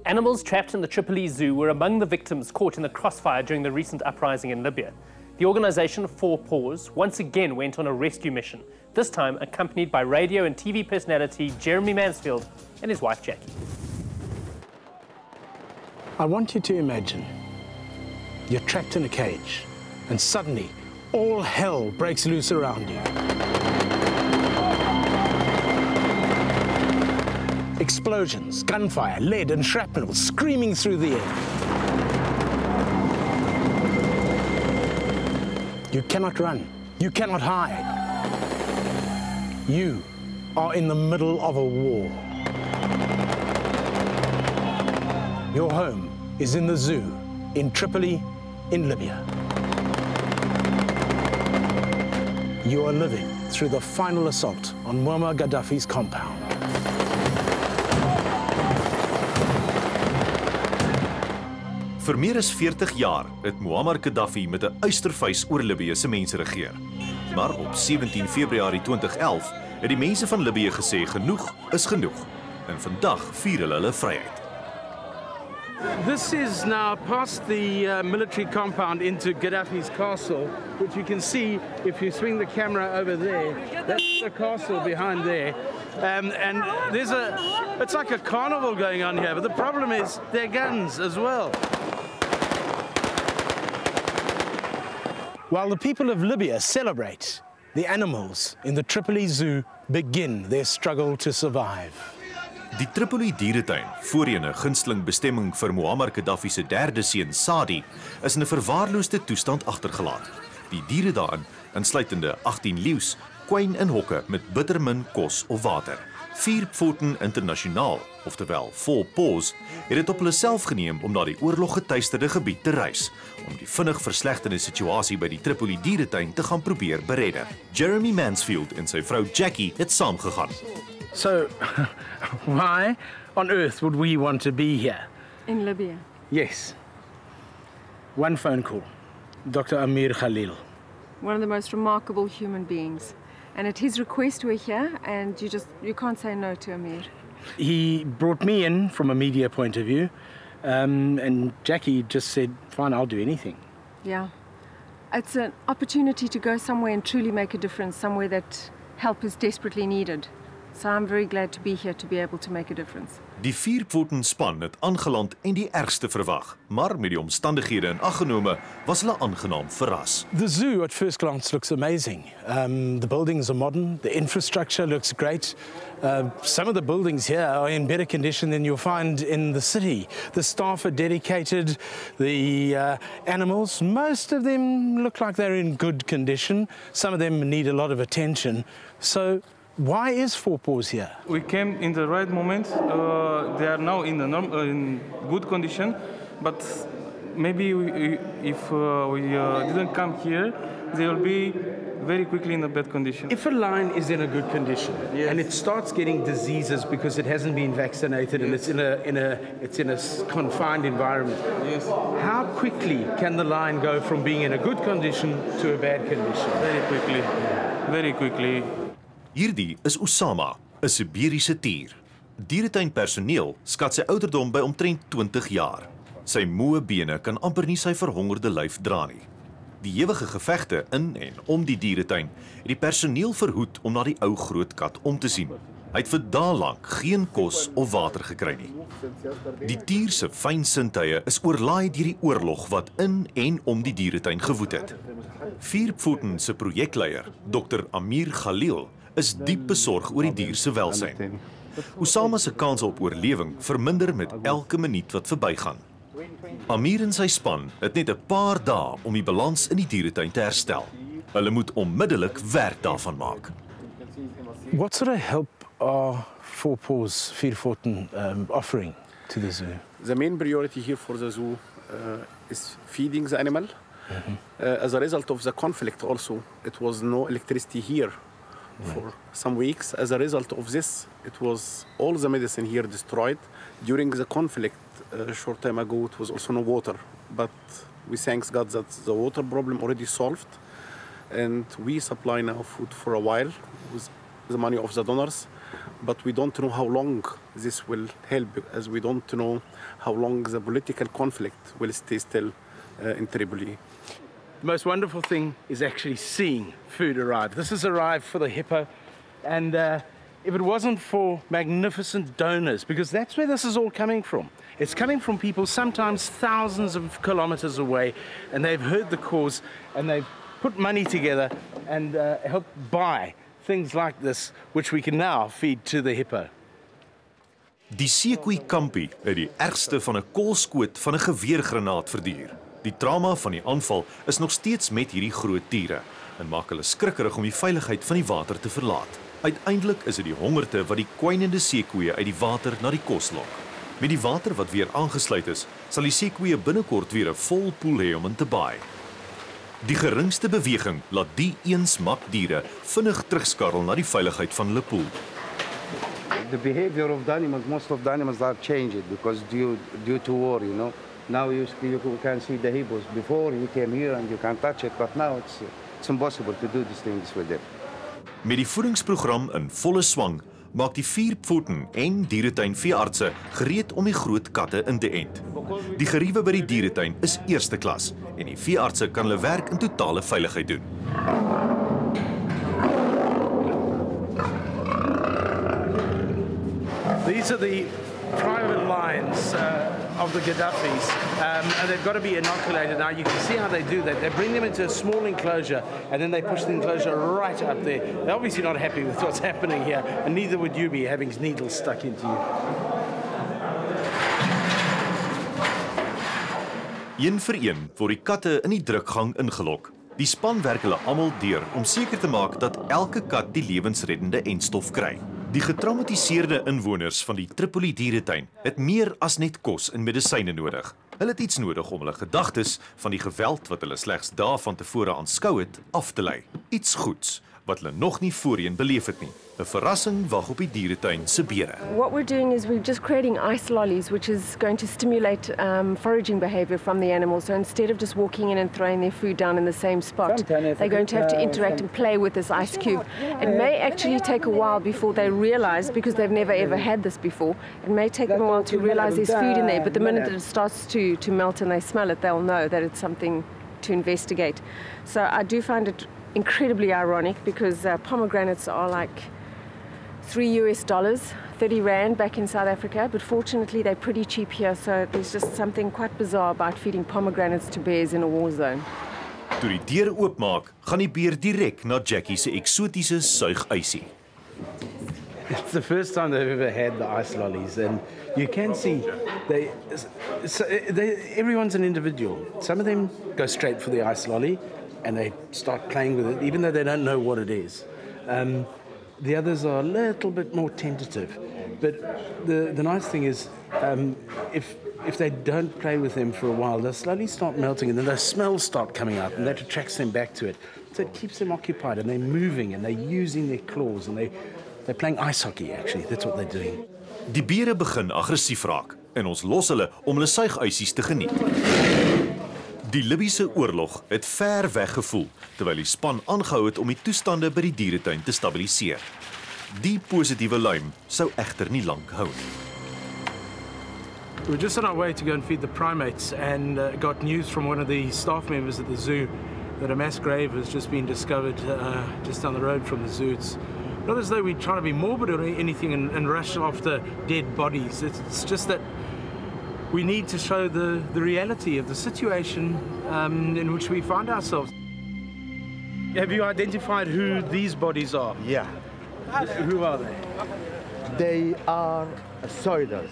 Animals trapped in the Tripoli Zoo were among the victims caught in the crossfire during the recent uprising in Libya. The organisation Four Paws once again went on a rescue mission, this time accompanied by radio and TV personality Jeremy Mansfield and his wife Jackie. I want you to imagine you're trapped in a cage and suddenly all hell breaks loose around you. Explosions, gunfire, lead and shrapnel screaming through the air. You cannot run. You cannot hide. You are in the middle of a war. Your home is in the zoo in Tripoli, in Libya. You are living through the final assault on Muammar Gaddafi's compound. Vir meer as 40 jaar het Muammar Gaddafi met 'n uistervuis oor Libië se mense regeer. Maar op 17 Februarie 2011 het die mense van Libië gesê genoeg is genoeg. En vandag vier hulle vryheid. This is now past the military compound into Gaddafi's castle, which you can see if you swing the camera over there. That's the castle behind there. And it's like a carnival going on here, but the problem is their guns as well. While the people of Libya celebrate, the animals in the Tripoli Zoo begin their struggle to survive. Die Tripoli dieretuin, voorheen 'n gunsteling bestemming vir Muammar Gaddafi se derde seun Saadi, is in 'n verwaarloosde toestand agtergelaat. Die diere daarin, insluitende 18 leeu's, kwyn in hokke met bittermin kos of water. Vier Pfoten Internasionaal, oftewel Four Paws, het dit op hulle self geneem om na die oorloggetuisterde gebied te reis, om die vinnig verslegterde situasie by die Tripoli dieretuin te gaan probeer beredder. Jeremy Mansfield en sy vrou Jackie het saamgegaan. So, why on earth would we want to be here? In Libya. Yes. One phone call. Dr. Amir Khalil. One of the most remarkable human beings. And at his request we're here, and you can't say no to Amir. He brought me in from a media point of view, and Jackie just said, fine, I'll do anything. Yeah. It's an opportunity to go somewhere and truly make a difference, somewhere that help is desperately needed. So I'm very glad to be here to be able to make a difference. Die Vierpfoten span het aangeland en die ergste verwag, maar met die omstandighede in ag genome was hulle aangenaam verras. The zoo at first glance looks amazing. The buildings are modern, the infrastructure looks great. Some of the buildings here are in better condition than you'll find in the city. The staff are dedicated, the animals, most of them look like they're in good condition. Some of them need a lot of attention. So why is Four Paws here? We came in the right moment. They are now in good condition, but maybe if we didn't come here, they will be very quickly in a bad condition. If a lion is in a good condition, yes, and it starts getting diseases because it hasn't been vaccinated, yes, and it's in a confined environment, yes, how quickly can the lion go from being in a good condition to a bad condition? Very quickly, very quickly. Hierdie is Osama, 'n Siberiese tier. Dieretuinpersoneel skat sy ouderdom by omtrent 20 jaar. Sy moe bene kan amper nie sy verhongerde lyf dra nie. Die ewige gevegte in en om die dieretuin het die personeel verhoed om na die ou groot kat om te sien. Hy het vir dae lank geen kos of water gekry nie. Die dier se fyn sintuie is oorlaai deur die oorlog wat in en om die dieretuin gewoed het. Vierpfoten se projekleier, Dr. Amir Khalil, is diep besorg oor die dier se welsyn. Osama se kanse op oorlewing verminder met elke minuut wat verbygaan. Amir en sy span het net 'n paar dae om die balans in die dieretuin te herstel. Hulle moet onmiddellik werk daarvan maak. What sort of help are Four Paws Vierpfoten offering to the zoo? The main priority here for the zoo is feeding the animal. As a result of the conflict also, it was no electricity here for some weeks. As a result of this, it was all the medicine here destroyed. During the conflict, a short time ago, it was also no water. But we thank God that the water problem already solved. And we supply now food for a while with the money of the donors. but we don't know how long this will help, as we don't know how long the political conflict will stay still in Tripoli. The most wonderful thing is actually seeing food arrive. This has arrived for the hippo, and if it wasn't for magnificent donors, because that's where this is all coming from. It's coming from people sometimes thousands of kilometers away, and they've heard the cause, and they've put money together and helped buy things like this, which we can now feed to the hippo. Die seekoei kampie het die ergste van 'n koolskoot van 'n geweergranaat verduur. Die trauma van die aanval is nog steeds met hierdie groot diere en maak hulle skrikkerig om die veiligheid van die water te verlaat. Uiteindelik is dit die hongerte wat die kwynende seekoeie uit die water na die kos lok. Met die water wat weer aangesluit is, sal die seekoeie binnekort weer 'n vol poel hê om in te baai. Die geringste beweging laat die eensmakdiere vinnig terugskarrel na die veiligheid van hulle poel. The behavior of the animals, most of the animals are changed because due to war, you know. Now you can see the hippos. Before you came here and you can touch it, but now it's impossible to do these things with them. Met die voedingsprogram in volle swang, maak die 4 Pfoten en dieretuin veeartse gereed om die groot katte in te ent. Die geriewe by die dieretuin is eerste klas en die veeartse kan hulle werk in totale veiligheid doen. These are the private lines of the Gaddafis, and they've got to be inoculated. Now you can see how they do that. They bring them into a small enclosure, and then they push the enclosure right up there. They're obviously not happy with what's happening here, and neither would you be, having needles stuck into you. Een vir een word die katte in die drukgang ingelok. Die span werk hulle almal deur om seker te maak dat elke kat die lewensreddende entstof kry. Die getraumatiseerde inwoners van die Tripoli dieretuin het meer as net kos en medisyne nodig. Hulle het iets nodig om hulle gedagtes van die geweld wat hulle slegs dae van tevore aanskou het, af te lei. Iets goeds wat hulle nog nie voorheen beleef het nie. 'n Verrassing wag op die dieretuin se beere. What we're doing is we're just creating ice lollies, which is going to stimulate foraging behavior from the animals. So instead of just walking in and throwing their food down in the same spot, they're going to have to interact and play with this ice cube. It may actually take a while before they realize, because they've never ever had this before, it may take them a while to realize there's food in there, but the minute that it starts to melt and they smell it, they'll know that it's something to investigate. So I do find it incredibly ironic, because pomegranates are like $3, 30 Rand back in South Africa, but fortunately they're pretty cheap here, so there's just something quite bizarre about feeding pomegranates to bears in a war zone. Toe die deur oopmaak, gaan die beer direk na Jackie se eksotiese suigysie. It's the first time they've ever had the ice lollies, and you can see everyone's an individual. Some of them go straight for the ice lolly and they start playing with it, even though they don't know what it is. The others are a little bit more tentative. But the nice thing is, if they don't play with them for a while, they'll slowly start melting, and then the smells start coming out, and that attracts them back to it. So it keeps them occupied, and they're moving, and they're using their claws, and they're playing ice hockey, actually. That's what they're doing. Die beere begin aggressief raak en ons los hulle om hulle suigysies te geniet. Die Libiese oorlog het ver weg gevoel, terwyl die span aangehou het om die toestande by die dieretuin te stabiliseer. Die positiewe luim sou egter nie lank hou nie. We're just on our way to go and feed the primates, and got news from one of the staff members at the zoo that a mass grave has just been discovered just down the road from the zoo. It's not as though we're trying to be morbid or anything and rush after dead bodies. It's just that we need to show the reality of the situation in which we find ourselves. Have you identified who these bodies are? Yeah. Who are they? They are soiders.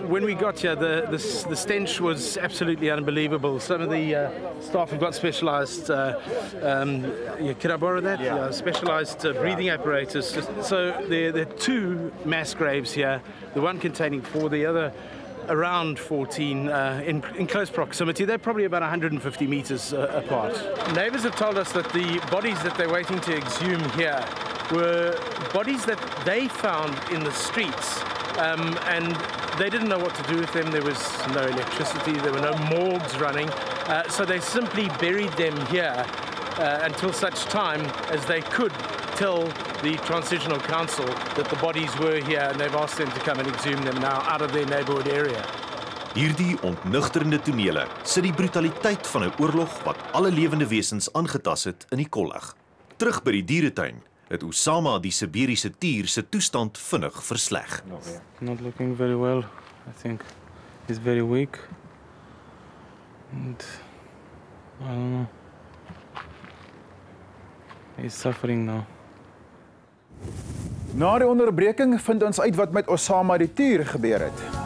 When we got here, the stench was absolutely unbelievable. Some of the staff have got specialised, can I borrow that? Yeah. Specialised breathing apparatus. So there are 2 mass graves here, the one containing 4, the other around 14 in close proximity. They're probably about 150 meters apart. Neighbors have told us that the bodies that they're waiting to exhume here were bodies that they found in the streets, and they didn't know what to do with them. There was no electricity, there were no morgues running, so they simply buried them here until such time as they could tell the Transitional Council that the bodies were here and they've asked them to come and exhume them now out of their neighborhood area. Hierdie ontnugterende tonele sit die brutaliteit van 'n oorlog wat alle lewende wesens aangetas het in die kollig. Terug by die dieretuin het Osama die Siberiese tier se toestand vinnig versleg. Not looking very well. I think he's very weak. And I don't know. He's suffering now. Na die onderbreking vind ons uit wat met Osama die tier gebeur het.